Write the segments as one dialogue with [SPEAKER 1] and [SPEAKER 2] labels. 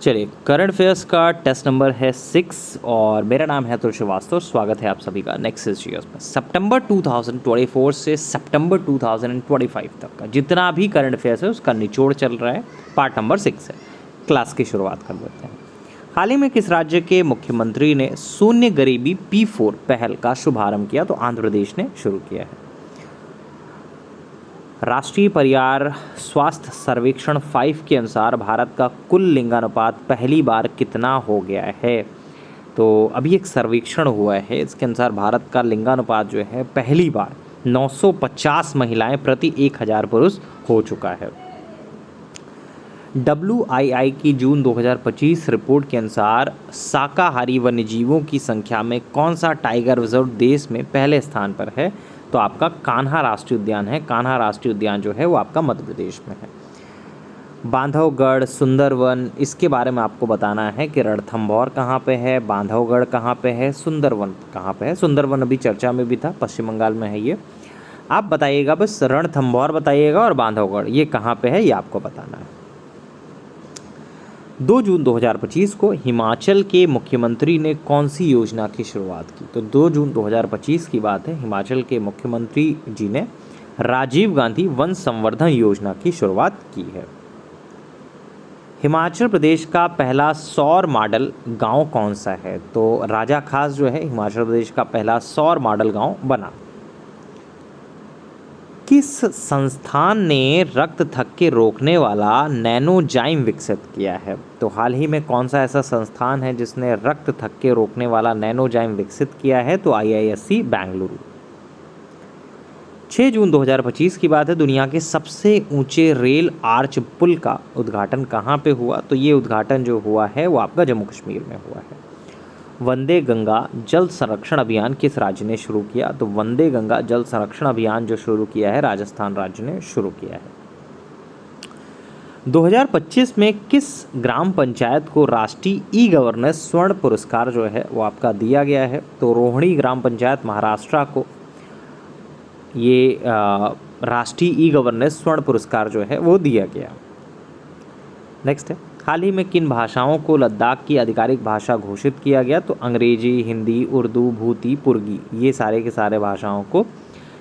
[SPEAKER 1] चलिए, current affairs का test number है 6 और मेरा नाम है अतुल श्रीवास्तव। स्वागत है आप सभी का नेक्स्ट ईयर्स में। सितंबर 2024 से सितंबर 2025 तक का जितना भी करंट अफेयर्स है उसका निचोड़ चल रहा है। पार्ट नंबर 6 है। क्लास की शुरुआत कर देते हैं। हाल ही में किस राज्य के मुख्यमंत्री ने शून्य गरीबी P4 पहल का शुभारंभ किया? तो आंध्र प्रदेश ने शुरू किया है। राष्ट्रीय परिवार स्वास्थ्य सर्वेक्षण 5 के अनुसार भारत का कुल लिंगानुपात पहली बार कितना हो गया है? तो अभी एक सर्वेक्षण हुआ है, इसके अनुसार भारत का लिंगानुपात जो है पहली बार 950 महिलाएं प्रति 1000 पुरुष हो चुका है। WII की जून 2025 रिपोर्ट के अनुसार शाकाहारी वन्यजीवों की संख्या में कौन सा टाइगर रिजर्व देश में पहले स्थान पर है? तो आपका कान्हा राष्ट्रीय उद्यान है। कान्हा राष्ट्रीय उद्यान जो है वो आपका मध्य प्रदेश में है। बांधवगढ़, सुंदरवन, इसके बारे में आपको बताना है कि रणथंभौर कहाँ पे है, बांधवगढ़ कहाँ पे है, सुंदरवन कहाँ पे है। सुंदरवन अभी चर्चा में भी था, पश्चिम बंगाल में है ये। आप बताइएगा, बस रणथंभौर बताइएगा और बांधवगढ़ ये कहाँ पे है ये आपको बताना है। 2 जून 2025 को हिमाचल के मुख्यमंत्री ने कौन सी योजना की शुरुआत की? तो 2 जून 2025 की बात है। हिमाचल के मुख्यमंत्री जी ने राजीव गांधी वन संवर्धन योजना की शुरुआत की है। हिमाचल प्रदेश का पहला सौर मॉडल गांव कौन सा है? तो राजा खास जो है हिमाचल प्रदेश का पहला सौर मॉडल गांव बना। किस संस्थान ने रक्त थक्के रोकने वाला नैनोजाइम विकसित किया है? तो हाल ही में कौन सा ऐसा संस्थान है जिसने रक्त थक्के रोकने वाला नैनोजाइम विकसित किया है? तो IISc बेंगलुरु। 6 जून 2025 की बात है। दुनिया के सबसे ऊंचे रेल आर्च पुल का उद्घाटन कहाँ पे हुआ? तो ये उद्घाटन जो हुआ है वो आपका जम्मू कश्मीर में हुआ है। वंदे गंगा जल संरक्षण अभियान किस राज्य ने शुरू किया? तो वंदे गंगा जल संरक्षण अभियान जो शुरू किया है राजस्थान राज्य ने शुरू किया है। 2025 में किस ग्राम पंचायत को राष्ट्रीय ई गवर्नेंस स्वर्ण पुरस्कार जो है वो आपका दिया गया है? तो रोहिणी ग्राम पंचायत महाराष्ट्र को ये राष्ट्रीय ई गवर्नेंस स्वर्ण पुरस्कार जो है वो दिया गया। नेक्स्ट है, हाल ही में किन भाषाओं को लद्दाख की आधिकारिक भाषा घोषित किया गया? तो अंग्रेजी, हिंदी, उर्दू, भूती, पुर्गी, ये सारे के सारे भाषाओं को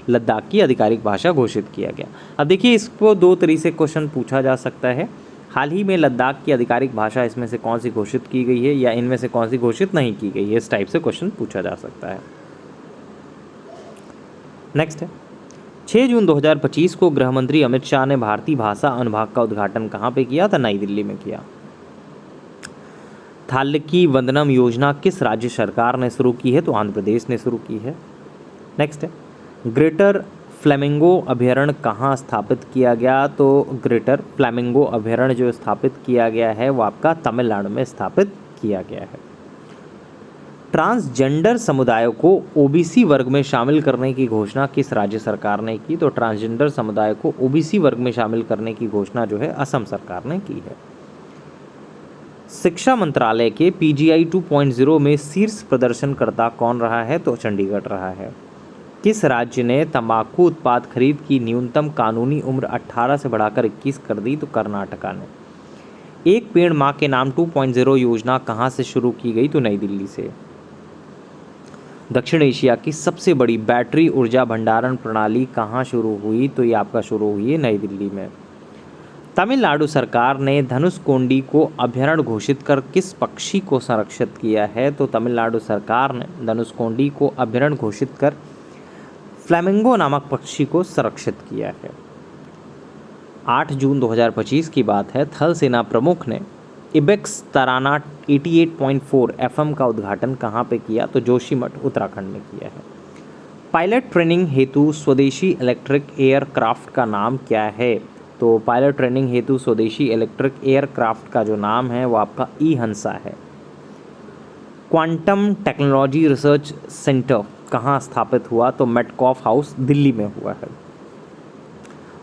[SPEAKER 1] लद्दाख की आधिकारिक भाषा घोषित किया गया। अब देखिए, इसको दो तरीके से क्वेश्चन पूछा जा सकता है। हाल ही में लद्दाख की आधिकारिक भाषा इसमें से कौन सी घोषित की गई है या इनमें से कौन सी घोषित नहीं की गई है, इस टाइप से क्वेश्चन पूछा जा सकता है। नेक्स्ट है, 6 जून 2025 को गृह मंत्री अमित शाह ने भारतीय भाषा अनुभाग का उद्घाटन कहाँ पे किया था? नई दिल्ली में किया। थालकी वंदनम योजना किस राज्य सरकार ने शुरू की है? तो आंध्र प्रदेश ने शुरू की है। नेक्स्ट है, ग्रेटर फ्लेमिंगो अभयारण्य कहाँ स्थापित किया गया? तो ग्रेटर फ्लेमिंगो अभयारण्य जो स्थापित किया गया है वो आपका तमिलनाडु में स्थापित किया गया है। ट्रांसजेंडर समुदाय को OBC वर्ग में शामिल करने की घोषणा किस राज्य सरकार ने की? तो ट्रांसजेंडर समुदाय को OBC वर्ग में शामिल करने की घोषणा जो है असम सरकार ने की है। शिक्षा मंत्रालय के PGI 2.0 में शीर्ष प्रदर्शनकर्ता कौन रहा है? तो चंडीगढ़ रहा है। किस राज्य ने तंबाकू उत्पाद खरीद की न्यूनतम कानूनी उम्र 18 से बढ़ाकर 21 कर दी? तो कर्नाटका ने। एक पेड़ मां के नाम 2.0 योजना कहां से शुरू की गई? तो नई दिल्ली से। दक्षिण एशिया की सबसे बड़ी बैटरी ऊर्जा भंडारण प्रणाली कहां शुरू हुई? तो ये आपका शुरू हुई है नई दिल्ली में। तमिलनाडु सरकार ने धनुषकोडी को अभयारण्य घोषित कर किस पक्षी को संरक्षित किया है? तो तमिलनाडु सरकार ने धनुषकोडी को अभयारण्य घोषित कर फ्लेमिंगो नामक पक्षी को संरक्षित किया है। 8 जून 2025 की बात है। थल सेना प्रमुख ने इबेक्स तराना 88.4 FM का उद्घाटन कहाँ पे किया? तो जोशीमठ उत्तराखंड में किया है। पायलट ट्रेनिंग हेतु स्वदेशी इलेक्ट्रिक एयरक्राफ्ट का नाम क्या है? तो पायलट ट्रेनिंग हेतु स्वदेशी इलेक्ट्रिक एयरक्राफ्ट का जो नाम है वो आपका ई-हंसा है। क्वांटम टेक्नोलॉजी रिसर्च सेंटर कहाँ स्थापित हुआ? तो मेटकॉफ हाउस दिल्ली में हुआ है।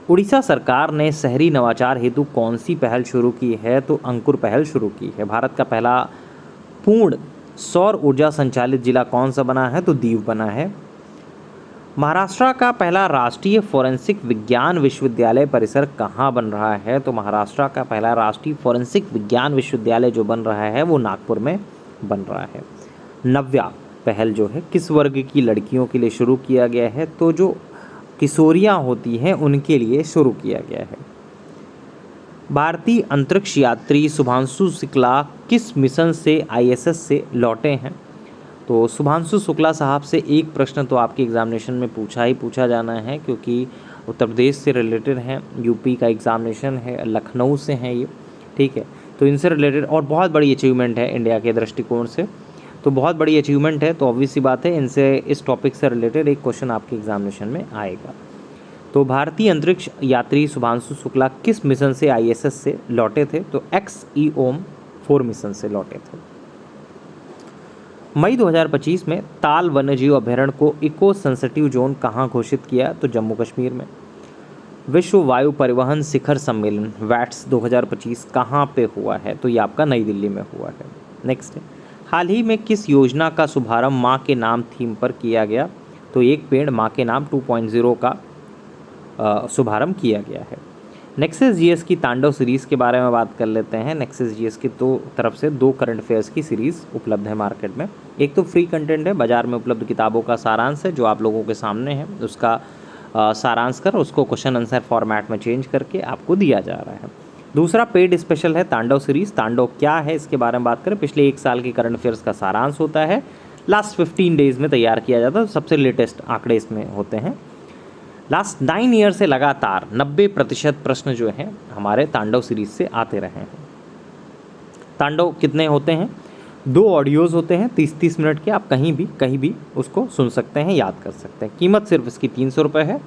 [SPEAKER 1] उड़ीसा सरकार ने शहरी नवाचार हेतु कौन सी पहल शुरू की है? तो अंकुर पहल शुरू की है। भारत का पहला पूर्ण सौर ऊर्जा संचालित जिला कौन सा बना है? तो दीव बना है। महाराष्ट्र का पहला राष्ट्रीय फोरेंसिक विज्ञान विश्वविद्यालय परिसर कहाँ बन रहा है? तो महाराष्ट्र का पहला राष्ट्रीय फोरेंसिक विज्ञान विश्वविद्यालय जो बन रहा है वो नागपुर में बन रहा है। 9वां पहल जो है किस वर्ग की लड़कियों के लिए शुरू किया गया है? तो जो किशोरियाँ होती हैं उनके लिए शुरू किया गया है। भारतीय अंतरिक्ष यात्री शुभांशु शुक्ला किस मिशन से ISS से लौटे हैं? तो शुभांशु शुक्ला साहब से एक प्रश्न तो आपके एग्जामिनेशन में पूछा जाना है, क्योंकि उत्तर प्रदेश से रिलेटेड हैं, यूपी का एग्जामिनेशन है, लखनऊ से हैं ये, ठीक है। तो इनसे रिलेटेड और बहुत बड़ी अचीवमेंट है इंडिया के दृष्टिकोण से, तो बहुत बड़ी अचीवमेंट है, तो ऑब्वियस सी बात है इनसे इस टॉपिक से रिलेटेड एक क्वेश्चन आपके एग्जामिनेशन में आएगा। तो भारतीय अंतरिक्ष यात्री शुभांशु शुक्ला किस मिशन से ISS से लौटे थे? तो XEOM-4 मिशन से लौटे थे। मई 2025 में ताल वन्यजीव अभयारण्य को इको सेंसिटिव जोन कहाँ घोषित किया? तो जम्मू कश्मीर में। विश्व वायु परिवहन शिखर सम्मेलन WATS 2025 कहाँ पे हुआ है? तो ये आपका नई दिल्ली में हुआ है। नेक्स्ट है, हाल ही में किस योजना का शुभारंभ माँ के नाम थीम पर किया गया? तो एक पेड़ माँ के नाम 2.0 का शुभारंभ किया गया है। नेक्सस GS की तांडव सीरीज़ के बारे में बात कर लेते हैं। नेक्सस GS की तरफ से 2 करंट अफेयर्स की सीरीज़ उपलब्ध है मार्केट में। एक तो फ्री कंटेंट है, बाजार में उपलब्ध किताबों का सारांश है जो आप लोगों के सामने है, उसका सारांश कर उसको क्वेश्चन आंसर फॉर्मेट में चेंज करके आपको दिया जा रहा है। दूसरा पेड स्पेशल है तांडव सीरीज़। तांडव क्या है इसके बारे में बात करें, पिछले 1 साल के करंट अफेयर्स का सारांश होता है, लास्ट 15 डेज़ में तैयार किया जाता है, सबसे लेटेस्ट आंकड़े इसमें होते हैं। लास्ट 9 ईयर से लगातार 90% प्रश्न जो हैं हमारे तांडव सीरीज से आते रहे हैं। तांडव कितने होते हैं? 2 ऑडियोज़ होते हैं 30-30 मिनट के, आप कहीं भी उसको सुन सकते हैं, याद कर सकते हैं। कीमत सिर्फ इसकी 300 रुपये है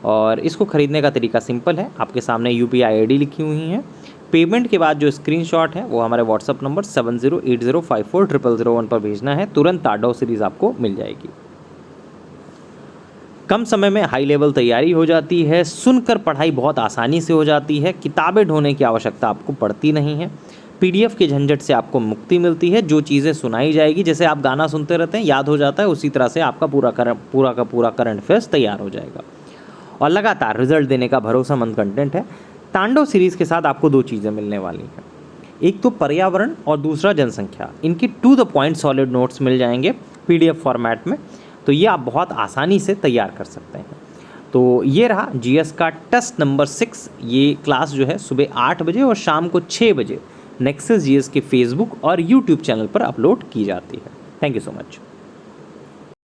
[SPEAKER 1] और इसको ख़रीदने का तरीका सिंपल है, आपके सामने UPI ID लिखी हुई है। पेमेंट के बाद जो स्क्रीनशॉट है वो हमारे व्हाट्सअप नंबर 7080540001 पर भेजना है, तुरंत तांडव सीरीज़ आपको मिल जाएगी। कम समय में हाई लेवल तैयारी हो जाती है, सुनकर पढ़ाई बहुत आसानी से हो जाती है, किताबें ढोने की आवश्यकता आपको पड़ती नहीं है, PDF के झंझट से आपको मुक्ति मिलती है, जो चीज़ें सुनाई जाएगी, जैसे आप गाना सुनते रहते हैं याद हो जाता है, उसी तरह से आपका पूरा का पूरा करंट अफेयर्स तैयार हो जाएगा और लगातार रिजल्ट देने का भरोसेमंद कंटेंट है। तांडव सीरीज़ के साथ आपको 2 चीज़ें मिलने वाली हैं, एक तो पर्यावरण और दूसरा जनसंख्या। इनके to the point solid notes मिल जाएंगे PDF फॉर्मेट में, तो ये आप बहुत आसानी से तैयार कर सकते हैं। तो ये रहा GS का टेस्ट नंबर 6। ये क्लास जो है सुबह 8 बजे और शाम को 6 बजे नेक्सस GS के फेसबुक और YouTube चैनल पर अपलोड की जाती है। Thank you so much.